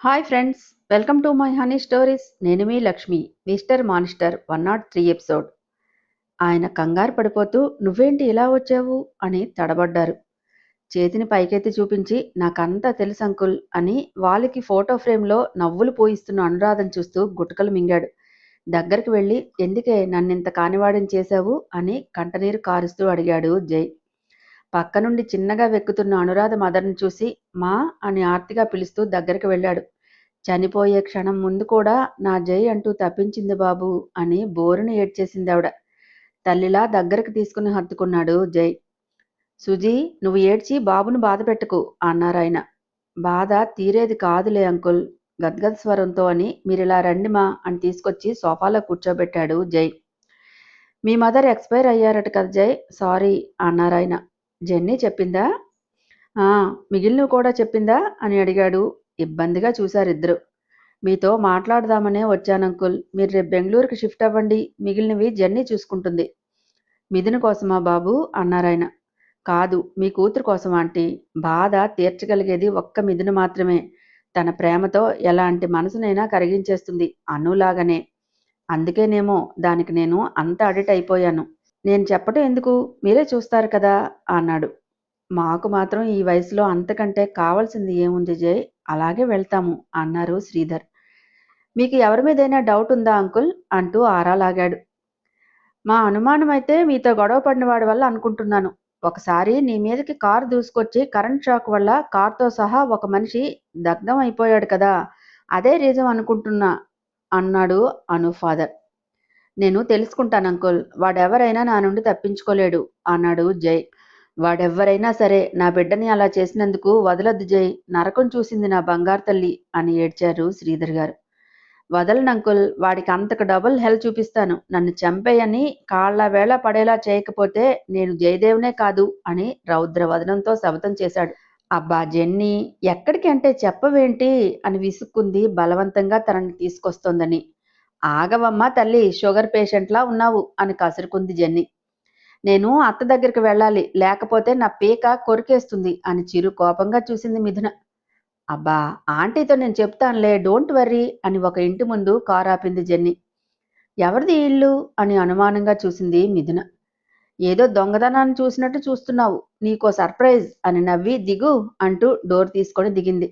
Hi friends, welcome to my honey stories. నేను మీ Lakshmi. Mister monster 103 episode. ఆయన కంగారు పడిపోతూ నువ్వేంటి ఇలా వచ్చావు అని తడబడ్డారు. చేతిని పైకెత్తి చూపించి నాకంతా తెలుసు అంకుల్ అని వాళ్ళకి ఫోటో ఫ్రేమ్లో నవ్వులు పోయిస్తున్న అనురాధను చూస్తూ గుటకలు మింగాడు. దగ్గరికి వెళ్ళి ఎందుకే నన్నింత కానివాడిని చేశావు అని కంటనీరు కారుస్తూ అడిగాడు జై. పక్క నుండి చిన్నగా వెక్కుతున్న అనురాధ మదర్ని చూసి మా అని ఆర్తిగా పిలుస్తూ దగ్గరికి వెళ్ళాడు. చనిపోయే క్షణం ముందు కూడా నా జై అంటూ తప్పించింది బాబు అని బోరుని ఏడ్చేసింది ఆవిడ. తల్లిలా దగ్గరకు తీసుకుని హత్తుకున్నాడు జై. సుజీ, నువ్వు ఏడ్చి బాబును బాధ పెట్టుకు అన్నారాయన. బాధ తీరేది కాదులే అంకుల్ గద్గద్ స్వరంతో అని మీరిలా రండి మా అని తీసుకొచ్చి సోఫాలో కూర్చోబెట్టాడు జై. మీ మదర్ ఎక్స్పైర్ అయ్యారట కదా జై, సారీ అన్నారాయన. జెన్నీ చెప్పిందా? మిగిలినవి కూడా చెప్పిందా అని అడిగాడు. ఇబ్బందిగా చూశారిద్దరు. మీతో మాట్లాడదామనే వచ్చానంకుల్, మీరు రేపు బెంగళూరుకి షిఫ్ట్ అవ్వండి, మిగిలినవి జెన్నీ చూసుకుంటుంది. మిథున కోసమా బాబు అన్నారాయన. కాదు, మీ కూతురు కోసం ఆంటీ. బాధ తీర్చగలిగేది ఒక్క మిథున మాత్రమే. తన ప్రేమతో ఎలాంటి మనసునైనా కరిగించేస్తుంది అనులాగనే. అందుకేనేమో దానికి నేను అంత అడిట్ అయిపోయాను. నేను చెప్పటం ఎందుకు, మీరే చూస్తారు కదా అన్నాడు. మాకు మాత్రం ఈ వయసులో అంతకంటే కావాల్సింది ఏముంది జై, అలాగే వెళ్తాము అన్నారు శ్రీధర్. మీకు ఎవరి మీదైనా డౌట్ ఉందా అంకుల్ అంటూ ఆరాలాగాడు. మా అనుమానం అయితే మీతో గొడవ పడిన వాడి వల్ల అనుకుంటున్నాను. ఒకసారి నీ మీదకి కారు దూసుకొచ్చి కరెంట్ షాక్ వల్ల కార్తో సహా ఒక మనిషి దగ్ధం అయిపోయాడు కదా, అదే రీజన్ అనుకుంటున్నా అన్నాడు అను ఫాదర్. నేను తెలుసుకుంటాను అంకుల్, వాడెవరైనా నా నుండి తప్పించుకోలేడు అన్నాడు జై. వాడెవ్వరైనా సరే నా బిడ్డని అలా చేసినందుకు వదలద్దు జై, నరకం చూసింది నా బంగారు తల్లి అని ఏడ్చారు శ్రీధర్ గారు. వదలను అంకుల్, వాడికి అంతకు డబుల్ హెల్ చూపిస్తాను. నన్ను చంపేయని కాళ్ళ వేళ పడేలా చేయకపోతే నేను జయదేవ్నే కాదు అని రౌద్ర వదనంతో శపథం చేశాడు. అబ్బా జెన్నీ, ఎక్కడికి అంటే చెప్పవేంటి అని విసుక్కుంది బలవంతంగా తనని తీసుకొస్తోందని. ఆగవమ్మ తల్లి, షుగర్ పేషెంట్లా ఉన్నావు అని కసురుకుంది జెన్నీ. నేను అత్త దగ్గరికి వెళ్ళాలి, లేకపోతే నా పీక కొరికేస్తుంది అని చిరు కోపంగా చూసింది మిథున. అబ్బా ఆంటీతో నేను చెప్తానులే, డోంట్ వర్రీ అని ఒక ఇంటి ముందు కారు ఆపింది జెన్నీ. ఎవరిది ఇల్లు అని అనుమానంగా చూసింది మిథున. ఏదో దొంగతనాన్ని చూసినట్టు చూస్తున్నావు, నీకో సర్ప్రైజ్ అని నవ్వి దిగు అంటూ డోర్ తీసుకొని దిగింది.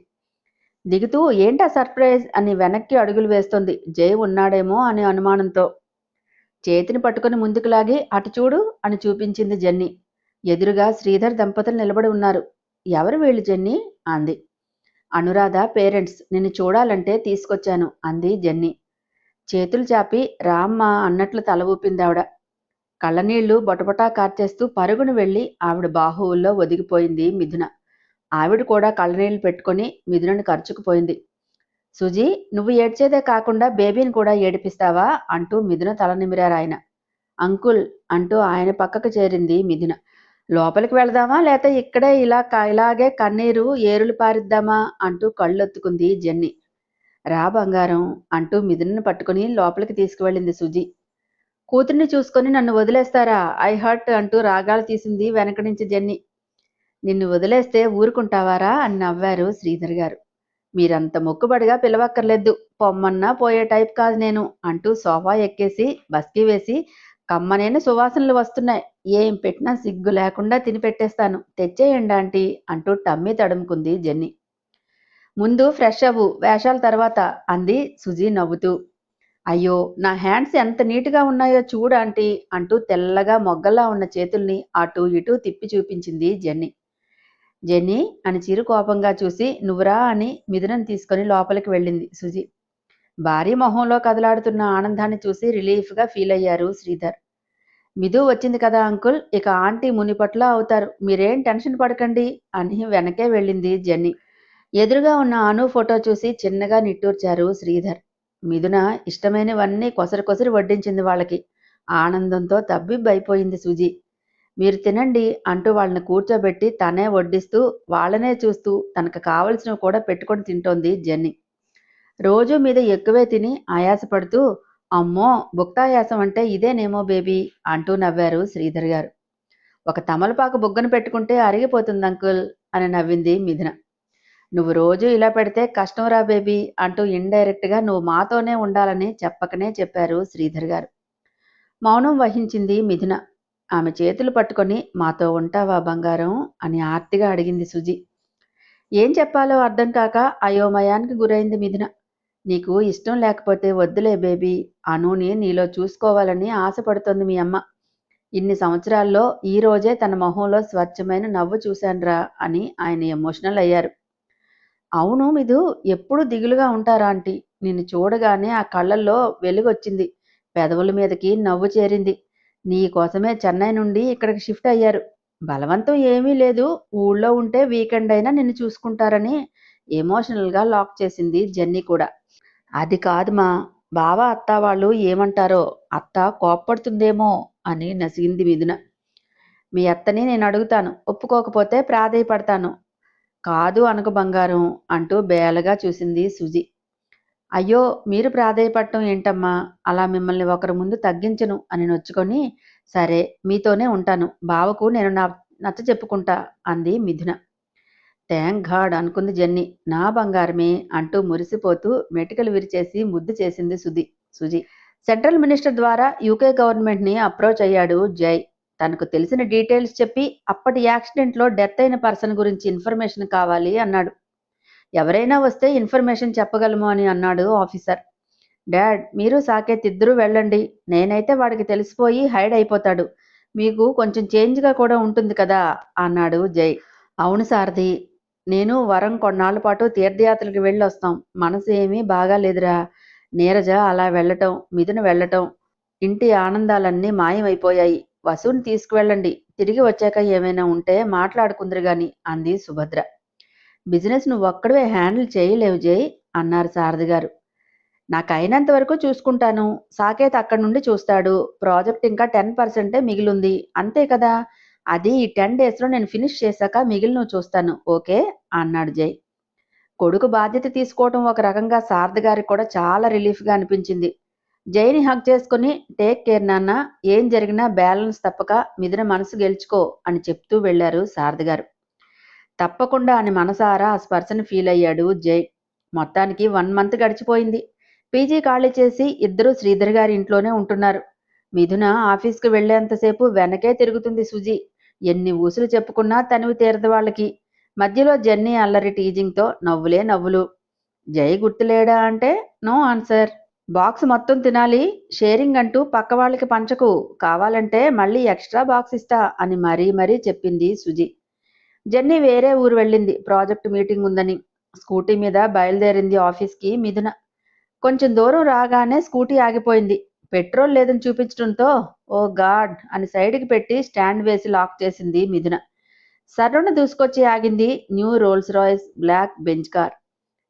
దిగుతూ ఏంటా సర్ప్రైజ్ అని వెనక్కి అడుగులు వేస్తోంది, జై ఉన్నాడేమో అని అనుమానంతో. చేతిని పట్టుకుని ముందుకు లాగి అటు చూడు అని చూపించింది జెన్నీ. ఎదురుగా శ్రీధర్ దంపతులు నిలబడి ఉన్నారు. ఎవరు వీళ్ళు జెన్నీ అంది. అనురాధ పేరెంట్స్, నిన్ను చూడాలంటే తీసుకొచ్చాను అంది జెన్నీ. చేతులు చాపి రామ్మ అన్నట్లు తల ఊపిందావిడ. కళ్ళనీళ్లు బొటబొటా కార్చేస్తూ పరుగును వెళ్ళి ఆవిడ బాహువుల్లో ఒదిగిపోయింది మిథున. ఆవిడ కూడా కళ్ళనీళ్లు పెట్టుకుని మిథునని ఖర్చుకుపోయింది. సుజీ, నువ్వు ఏడ్చేదే కాకుండా బేబీని కూడా ఏడిపిస్తావా అంటూ మిథున తల నిమిరారాయన. అంకుల్ అంటూ ఆయన పక్కకు చేరింది మిథున. లోపలికి వెళదామా లేక ఇక్కడే ఇలాగే కన్నీరు ఏరులు పారిద్దామా అంటూ కళ్ళొత్తుకుంది జెన్నీ. రా బంగారం అంటూ మిథునను పట్టుకుని లోపలికి తీసుకువెళ్ళింది సుజీ. కూతుర్ని చూసుకొని నన్ను వదిలేస్తారా ఐ హర్ట్ అంటూ రాగాలు తీసింది వెనక నుంచి జెన్నీ. నిన్ను వదిలేస్తే ఊరుకుంటావారా అని నవ్వారు శ్రీధర్ గారు. మీరంత మొక్కుబడిగా పిలవక్కర్లేదు, పొమ్మన్నా పోయే టైప్ కాదు నేను అంటూ సోఫా ఎక్కేసి బస్కి వేసి కమ్మనైన సువాసనలు వస్తున్నాయి, ఏం పెట్టినా సిగ్గు లేకుండా తిని పెట్టేస్తాను, తెచ్చేయండి ఆంటీ అంటూ టమ్మీ తడుముకుంది జెన్నీ. ముందు ఫ్రెష్ అవ్వు, వేషాల తర్వాత అంది సుజీ నవ్వుతూ. అయ్యో, నా హ్యాండ్స్ ఎంత నీట్గా ఉన్నాయో చూడు ఆంటీ అంటూ తెల్లగా మొగ్గల్లా ఉన్న చేతుల్ని అటూ ఇటూ తిప్పి చూపించింది జెన్నీ. జెన్నీ అని చిరు కోపంగా చూసి నువ్వురా అని మిథునని తీసుకొని లోపలికి వెళ్ళింది సుజీ. భారీ మొహంలో కదలాడుతున్న ఆనందాన్ని చూసి రిలీఫ్గా ఫీల్ అయ్యారు శ్రీధర్. మిథు వచ్చింది కదా అంకుల్, ఇక ఆంటీ మునిపట్ల అవుతారు, మీరేం టెన్షన్ పడకండి అని వెనకే వెళ్ళింది జెన్నీ. ఎదురుగా ఉన్న అను ఫోటో చూసి చిన్నగా నిట్టూర్చారు శ్రీధర్. మిథున ఇష్టమైనవన్నీ కొసరు కొసరి వడ్డించింది వాళ్ళకి. ఆనందంతో తబ్బిబ్బైపోయింది సుజీ. మీరు తినండి అంటూ వాళ్ళని కూర్చోబెట్టి తనే వడ్డిస్తూ వాళ్ళనే చూస్తూ తనకు కావలసినవి కూడా పెట్టుకొని తింటోంది జెన్నీ. రోజు మీద ఎక్కువే తిని ఆయాసపడుతూ అమ్మో భుక్తాయాసం అంటే ఇదేనేమో బేబీ అంటూ నవ్వారు శ్రీధర్ గారు. ఒక తమలపాకు బుగ్గను పెట్టుకుంటే అరిగిపోతుంది అంకుల్ అని నవ్వింది మిథున. నువ్వు రోజు ఇలా పెడితే కష్టంరా బేబీ అంటూ ఇండైరెక్ట్గా నువ్వు మాతోనే ఉండాలని చెప్పకనే చెప్పారు శ్రీధర్ గారు. మౌనం వహించింది మిథున. ఆమె చేతులు పట్టుకొని మాతో ఉంటావా బంగారం అని ఆర్తిగా అడిగింది సుజి. ఏం చెప్పాలో అర్థం కాక అయోమయానికి గురైంది మిథున. నీకు ఇష్టం లేకపోతే వద్దులే బేబీ, అనుని నీలో చూసుకోవాలని ఆశపడుతోంది మీ అమ్మ. ఇన్ని సంవత్సరాల్లో ఈ రోజే తన మొహంలో స్వచ్ఛమైన నవ్వు చూశాన్రా అని ఆయన ఎమోషనల్ అయ్యారు. అవును మిథు, ఎప్పుడు దిగులుగా ఉంటారా ఆంటీ? నిన్ను చూడగానే ఆ కళ్ళల్లో వెలుగొచ్చింది, పెదవుల మీదకి నవ్వు చేరింది. నీ కోసమే చెన్నై నుండి ఇక్కడికి షిఫ్ట్ అయ్యారు. బలవంతం ఏమీ లేదు, ఊళ్ళో ఉంటే వీకెండ్ అయినా నిన్ను చూసుకుంటారని ఎమోషనల్గా లాక్ చేసింది జెన్నీ కూడా. అది కాదు మా, బావ అత్త వాళ్ళు ఏమంటారో, అత్త కోప్పడుతుందేమో అని నసిగింది మిథున. మీ అత్తని నేను అడుగుతాను, ఒప్పుకోకపోతే ప్రాధేయపడతాను. కాదు అనకు బంగారం అంటూ బేలగా చూసింది సుజి. అయ్యో మీరు ప్రాధేయపడటం ఏంటమ్మా, అలా మిమ్మల్ని ఒకరి ముందు తగ్గించను అని నొచ్చుకొని, సరే మీతోనే ఉంటాను, బావకు నేను నచ్చ చెప్పుకుంటా అంది మిథున. థ్యాంక్ గాడ్ అనుకుంది జెన్నీ. నా బంగారమే అంటూ మురిసిపోతూ మెటికలు విరిచేసి ముద్దు చేసింది సుజి. సెంట్రల్ మినిస్టర్ ద్వారా యూకే గవర్నమెంట్ని అప్రోచ్ అయ్యాడు జై. తనకు తెలిసిన డీటెయిల్స్ చెప్పి అప్పటి యాక్సిడెంట్లో డెత్ అయిన పర్సన్ గురించి ఇన్ఫర్మేషన్ కావాలి అన్నాడు. ఎవరైనా వస్తే ఇన్ఫర్మేషన్ చెప్పగలము అని అన్నాడు ఆఫీసర్. డాడ్, మీరు సాకేత్ ఇద్దరూ వెళ్ళండి, నేనైతే వాడికి తెలిసిపోయి హైడ్ అయిపోతాడు, మీకు కొంచెం చేంజ్గా కూడా ఉంటుంది కదా అన్నాడు జై. అవును సారథి, నేను వరం కొన్నాళ్ళ పాటు తీర్థయాత్రలకు వెళ్ళి వస్తాం, మనసు ఏమీ బాగాలేదురా. నీరజ అలా వెళ్ళటం, మిథున వెళ్ళటం, ఇంటి ఆనందాలన్నీ మాయమైపోయాయి. వసుని తీసుకువెళ్ళండి, తిరిగి వచ్చాక ఏమైనా ఉంటే మాట్లాడుకుందరు గాని అంది సుభద్ర. బిజినెస్ నువ్వు ఒక్కడే హ్యాండిల్ చేయలేవు జై అన్నారు సారథి గారు. నాకు అయినంత వరకు చూసుకుంటాను, సాకేత్ అక్కడి నుండి చూస్తాడు. ప్రాజెక్ట్ ఇంకా 10% మిగిలింది అంతే కదా, అది ఈ 10 డేస్లో నేను ఫినిష్ చేశాక మిగిలిన నువ్వు చూస్తాను, ఓకే అన్నాడు జై. కొడుకు బాధ్యత తీసుకోవటం ఒక రకంగా సారథి గారికి కూడా చాలా రిలీఫ్గా అనిపించింది. జైని హగ్ చేసుకుని, టేక్ కేర్ నాన్న, ఏం జరిగినా బ్యాలెన్స్ తప్పక మిథున మనసు గెలుచుకో అని చెప్తూ వెళ్లారు సారథి గారు. తప్పకుండా అని మనసారా ఆ స్పర్శను ఫీల్ అయ్యాడు జై. మొత్తానికి 1 మంత్ గడిచిపోయింది. పీజీ ఖాళీ చేసి ఇద్దరూ శ్రీధర్ గారి ఇంట్లోనే ఉంటున్నారు. మిథున ఆఫీస్కి వెళ్లేంతసేపు వెనకే తిరుగుతుంది సుజి. ఎన్ని ఊసులు చెప్పుకున్నా తనివి తీరదు వాళ్ళకి. మధ్యలో జెన్నీ అల్లరి టీజింగ్తో నవ్వులే నవ్వులు. జై గుర్తులేడా అంటే నో ఆన్సర్. బాక్స్ మొత్తం తినాలి, షేరింగ్ అంటూ పక్క వాళ్ళకి పంచకు, కావాలంటే మళ్ళీ ఎక్స్ట్రా బాక్స్ ఇస్తా అని మరీ చెప్పింది సుజి. జెన్నీ వేరే ఊరు వెళ్ళింది, ప్రాజెక్ట్ మీటింగ్ ఉందని. స్కూటీ మీద బయలుదేరింది ఆఫీస్కి మిథున. కొంచెం దూరం రాగానే స్కూటీ ఆగిపోయింది. పెట్రోల్ లేదని చూపించడంతో ఓ గాడ్ అని సైడ్కి పెట్టి స్టాండ్ వేసి లాక్ చేసింది మిథున. సర్రున దూసుకొచ్చి ఆగింది new Rolls Royce black bench car.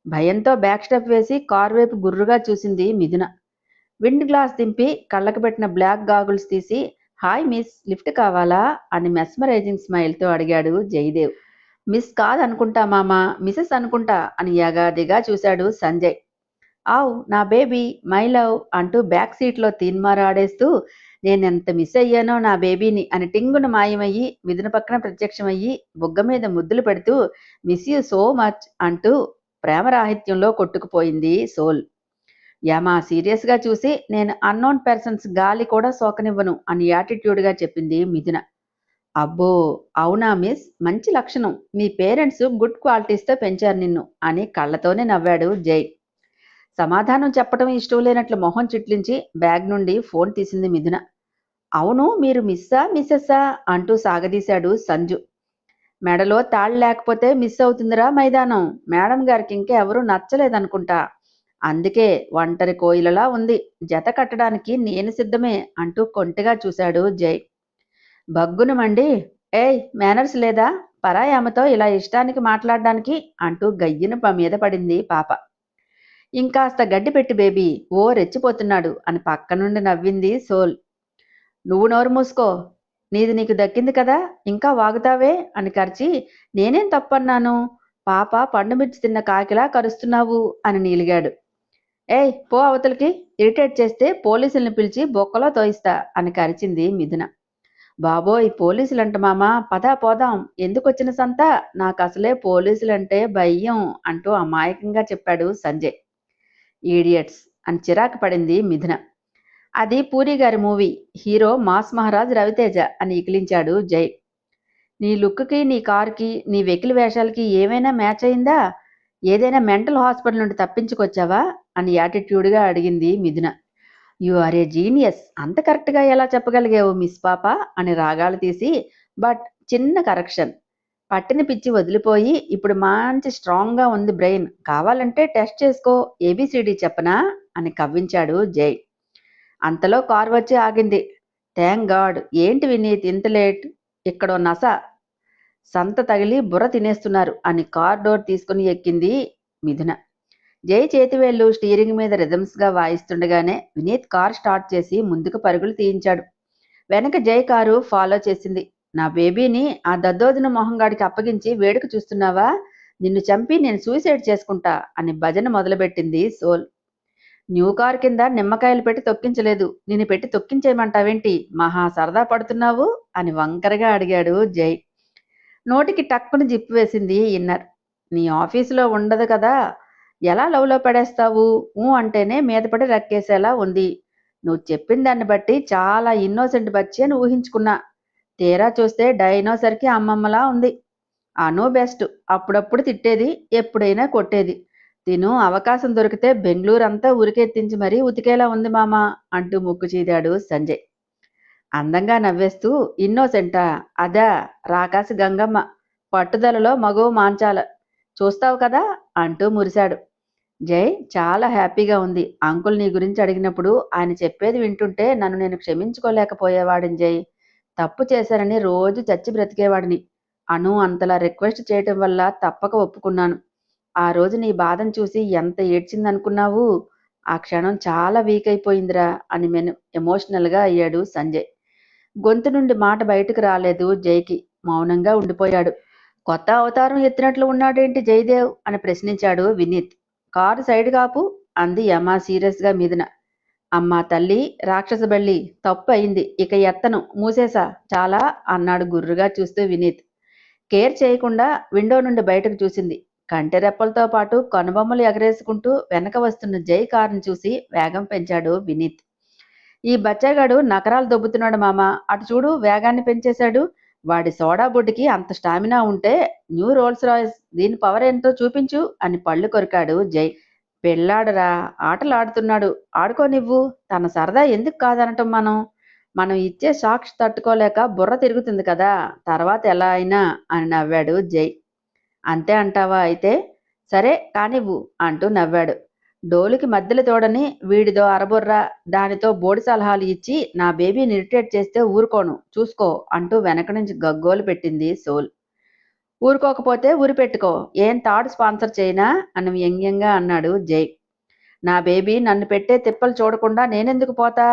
భయంతో బ్యాక్ స్టెప్ వేసి కారు వైపు గుర్రుగా చూసింది మిథున. విండ్ గ్లాస్ దింపి కళ్ళకు పెట్టిన బ్లాక్ గాగుల్స్ తీసి, హాయ్ మిస్, లిఫ్ట్ కావాలా అని మెస్మరైజింగ్ స్మైల్తో అడిగాడు జయదేవ్. మిస్ కాదనుకుంటా మామా, మిసెస్ అనుకుంటా అని యగాదిగా చూశాడు సంజయ్. ఆవ్ నా బేబీ, మై లవ్ అంటూ బ్యాక్ సీట్లో తీన్మారాడేస్తూ, నేనెంత మిస్ అయ్యానో నా బేబీని అని టింగున మాయమయ్యి మిథున పక్కన ప్రత్యక్షమయ్యి బుగ్గ మీద ముద్దులు పెడుతూ మిస్ యూ సో మచ్ అంటూ ప్రేమరాహిత్యంలో కొట్టుకుపోయింది సోల్. యామా సీరియస్గా చూసి, నేను అన్నోన్ పర్సన్స్ గాలి కూడా సోకనివ్వను అని యాటిట్యూడ్గా చెప్పింది మిథున. అబ్బో అవునా మిస్, మంచి లక్షణం, మీ పేరెంట్స్ గుడ్ క్వాలిటీస్తో పెంచారు నిన్ను అని కళ్ళతోనే నవ్వాడు జై. సమాధానం చెప్పడం ఇష్టం లేనట్లు మొహం చిట్లించి బ్యాగ్ నుండి ఫోన్ తీసింది మిథున. అవును, మీరు మిస్సెస్సా అంటూ సాగదీశాడు సంజు. మెడలో తాళి లేకపోతే మిస్ అవుతుందిరా మైదానం, మేడం గారికి ఇంకా ఎవరూ నచ్చలేదనుకుంటా, అందుకే ఒంటరి కోయిలలా ఉంది, జత కట్టడానికి నేను సిద్ధమే అంటూ కొంటిగా చూశాడు జై. బగ్గున మండి, ఏయ్ మేనర్స్ లేదా, పరాయామతో ఇలా ఇష్టానికి మాట్లాడడానికి అంటూ గయ్యిన మీద పడింది పాప. ఇంకాస్త గడ్డి పెట్టి బేబీ, ఓ రెచ్చిపోతున్నాడు అని పక్క నుండి నవ్వింది సోల్. నువ్వు నోరు మూసుకో, నీది నీకు దక్కింది కదా, ఇంకా వాగుతావే అని కరిచి, నేనేం తప్పన్నాను, పాప పండుమిర్చి తిన్న కాకిలా కరుస్తున్నావు అని నీలిగాడు. ఏయ్ పో అవతలికి, ఇరిటేట్ చేస్తే పోలీసుల్ని పిలిచి బొక్కలో తోయిస్తా అని కరిచింది మిథున. బాబోయ్ పోలీసులంట మామ, పదా పోదాం, ఎందుకొచ్చిన సంత, నాకు అసలే పోలీసులంటే భయం అంటూ అమాయకంగా చెప్పాడు సంజయ్. ఈడియట్స్ అని చిరాకు పడింది మిథున. అది పూరి గారి movie, hero mass Maharaj Raviteja అని ఇకిలించాడు జై. నీ లుక్కి, నీ కారుకి, నీ వెకిలి వేషాలకి ఏమైనా మ్యాచ్ అయిందా? ఏదైనా మెంటల్ హాస్పిటల్ నుండి తప్పించుకొచ్చావా అని యాటిట్యూడ్గా అడిగింది మిథున. యు ఆర్ ఏ జీనియస్, అంత కరెక్ట్గా ఎలా చెప్పగలిగావు మిస్ పాప అని రాగాలు తీసి, బట్ చిన్న కరెక్షన్, పట్టిన పిచ్చి వదిలిపోయి ఇప్పుడు మంచి స్ట్రాంగ్గా ఉంది బ్రెయిన్, కావాలంటే టెస్ట్ చేసుకో, ఏబిసిడి చెప్పనా అని కవ్వించాడు జై. అంతలో కారు వచ్చి ఆగింది. Thank God. ఏంటి వినీత్ ఇంత లేట్? ఇక్కడో నస సంత తగిలి బుర్ర తినేస్తున్నారు అని కార్ డోర్ తీసుకుని ఎక్కింది మిథున. జై చేతివేళ్లు స్టీరింగ్ మీద రిథమ్స్గా వాయిస్తుండగానే వినీత్ కార్ స్టార్ట్ చేసి ముందుకు పరుగులు తీయించాడు. వెనక జై కారు ఫాలో చేసింది. నా బేబీని ఆ దద్దోదిన మొహంగాడికి అప్పగించి వేడుక చూస్తున్నావా? నిన్ను చంపి నేను సూసైడ్ చేసుకుంటా అని భజన మొదలుపెట్టింది సోల్. న్యూ కార్ కింద నిమ్మకాయలు పెట్టి తొక్కించలేదు, నిన్ను పెట్టి తొక్కించేయమంటావేంటి? మహా సరదా పడుతున్నావు అని వంకరగా అడిగాడు జై. నోటికి టక్కుని జిప్పు వేసింది ఇన్నర్. నీ ఆఫీసులో ఉండదు కదా, ఎలా లవ్లో పడేస్తావు? అంటేనే మీద పడి రక్కేసేలా ఉంది. నువ్వు చెప్పిన దాన్ని బట్టి చాలా ఇన్నోసెంట్ బచ్చి అని ఊహించుకున్నా. తీరా చూస్తే డైనోసర్కి అమ్మమ్మలా ఉంది. అను బెస్ట్, అప్పుడప్పుడు తిట్టేది, ఎప్పుడైనా కొట్టేది. తిను అవకాశం దొరికితే బెంగళూరు అంతా ఉరికెత్తించి మరీ ఉతికేలా ఉంది మామ అంటూ ముక్కు చీదాడు సంజయ్. అందంగా నవ్వేస్తూ, ఇన్నోసెంటా? అదా రాకాసి గంగమ్మ, పట్టుదలలో మగో మాంచాల, చూస్తావు కదా అంటూ మురిశాడు. జై చాలా హ్యాపీగా ఉంది. అంకుల్ నీ గురించి అడిగినప్పుడు ఆయన చెప్పేది వింటుంటే నన్ను నేను క్షమించుకోలేకపోయేవాడిని జై. తప్పు చేశానని రోజు చచ్చి బ్రతికేవాడిని. అను అంతలా రిక్వెస్ట్ చేయటం వల్ల తప్పక ఒప్పుకున్నాను. ఆ రోజు నీ బాధను చూసి ఎంత ఏడ్చిందనుకున్నావు? ఆ క్షణం చాలా వీక్ అయిపోయిందిరా అని ఎమోషనల్గా అయ్యాడు సంజయ్. గొంతు నుండి మాట బయటకు రాలేదు జైకి. మౌనంగా ఉండిపోయాడు. కొత్త అవతారం ఎత్తినట్లు ఉన్నాడేంటి జయదేవ్ అని ప్రశ్నించాడు వినీత్. కారు సైడ్ కాపు అంది యమా సీరియస్గా మీదన. అమ్మా తల్లి, రాక్షస బళ్ళి, తప్పు అయింది, ఇక ఎత్తను, మూసేసా చాలా అన్నాడు గుర్రుగా చూస్తూ వినీత్. కేర్ చేయకుండా విండో నుండి బయటకు చూసింది. కంటి రెప్పలతో పాటు కనుబొమ్మలు ఎగరేసుకుంటూ వెనక వస్తున్న జై కారును చూసి వేగం పెంచాడు వినీత్. ఈ బచ్చాగాడు నకరాలు దొబ్బుతున్నాడు మామ, అటు చూడు వేగాన్ని పెంచేశాడు. వాడి సోడా బుడ్డికి అంత స్టామినా ఉంటే న్యూ రోల్స్ రాయ్స్, దీని పవర్ ఏంటో చూపించు అని పళ్ళు కొరికాడు జై. పెళ్ళాడరా, ఆటలు ఆడుతున్నాడు, ఆడుకోనివ్వు, తన సరదా ఎందుకు కాదనటం? మనం ఇచ్చే షాక్స్ తట్టుకోలేక బుర్ర తిరుగుతుంది కదా, తర్వాత ఎలా అయినా అని నవ్వాడు జై. అంతే అంటావా అయితే? సరే కానివ్వు అంటూ నవ్వాడు. డోలుకి మధ్యలో తోడని వీడిదో అరబుర్ర, దానితో బోడి సలహాలు ఇచ్చి నా బేబీని ఇరిటేట్ చేస్తే ఊరుకోను, చూసుకో అంటూ వెనక నుంచి గగ్గోలు పెట్టింది సోల్. ఊరుకోకపోతే ఊరి పెట్టుకో, ఏం తాడు స్పాన్సర్ చేయనా అని వ్యంగ్యంగా అన్నాడు జై. నా బేబీ నన్ను పెట్టే తిప్పలు చూడకుండా నేనెందుకు పోతా?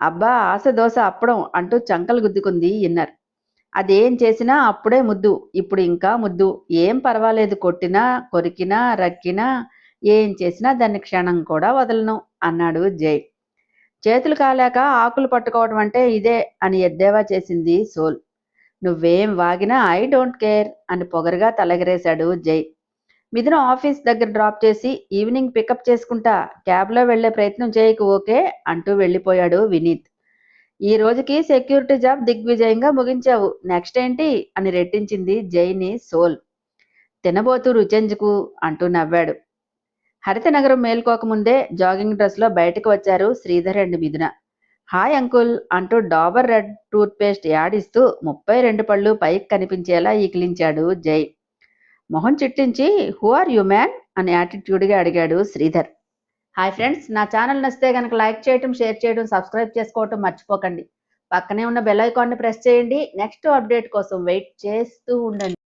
అబ్బా ఆశ దోశ అప్పడం అంటూ చంకలు గుద్దుకుంది ఇన్నర్. అదేం చేసినా అప్పుడే ముద్దు, ఇప్పుడు ఇంకా ముద్దు, ఏం పర్వాలేదు, కొట్టినా కొరికినా రక్కినా ఏం చేసినా దాన్ని క్షణం కూడా వదలను అన్నాడు జై. చేతులు కాలేక ఆకులు పట్టుకోవడం అంటే ఇదే అని ఎద్దేవా చేసింది సోల్. నువ్వేం వాగినా ఐ డోంట్ కేర్ అని పొగరుగా తలెగరేశాడు జై. మిథున ఆఫీస్ దగ్గర డ్రాప్ చేసి ఈవినింగ్ పికప్ చేసుకుంటా, క్యాబ్లో వెళ్లే ప్రయత్నం చేయకు ఓకే అంటూ వెళ్ళిపోయాడు వినీత్. ఈ రోజుకి సెక్యూరిటీ జాబ్ దిగ్విజయంగా ముగించావు, నెక్స్ట్ ఏంటి అని రెట్టించింది జైని సోల్. తినబోతూ రుచెంజుకు అంటూ నవ్వాడు. హరితనగరం మేల్కోకముందే జాగింగ్ డ్రెస్లో బయటకు వచ్చారు శ్రీధర్ అండ్ మిథున. హాయ్ అంకుల్ అంటూ డాబర్ రెడ్ టూత్ పేస్ట్ యాడిస్తూ 32 పళ్ళు పైకి కనిపించేలా ఈకిలించాడు జై. మొహం చిట్టించి హూ ఆర్ యు మ్యాన్ అని యాటిట్యూడ్గా అడిగాడు శ్రీధర్. హాయ్ ఫ్రెండ్స్, నా ఛానల్ నచ్చితే కనుక లైక్ చేయడం, షేర్ చేయడం, సబ్స్క్రైబ్ చేసుకోవటం మర్చిపోకండి. పక్కనే ఉన్న బెల్ ఐకాన్ని ప్రెస్ చేయండి. నెక్స్ట్ అప్డేట్ కోసం వెయిట్ చేస్తూ ఉండండి.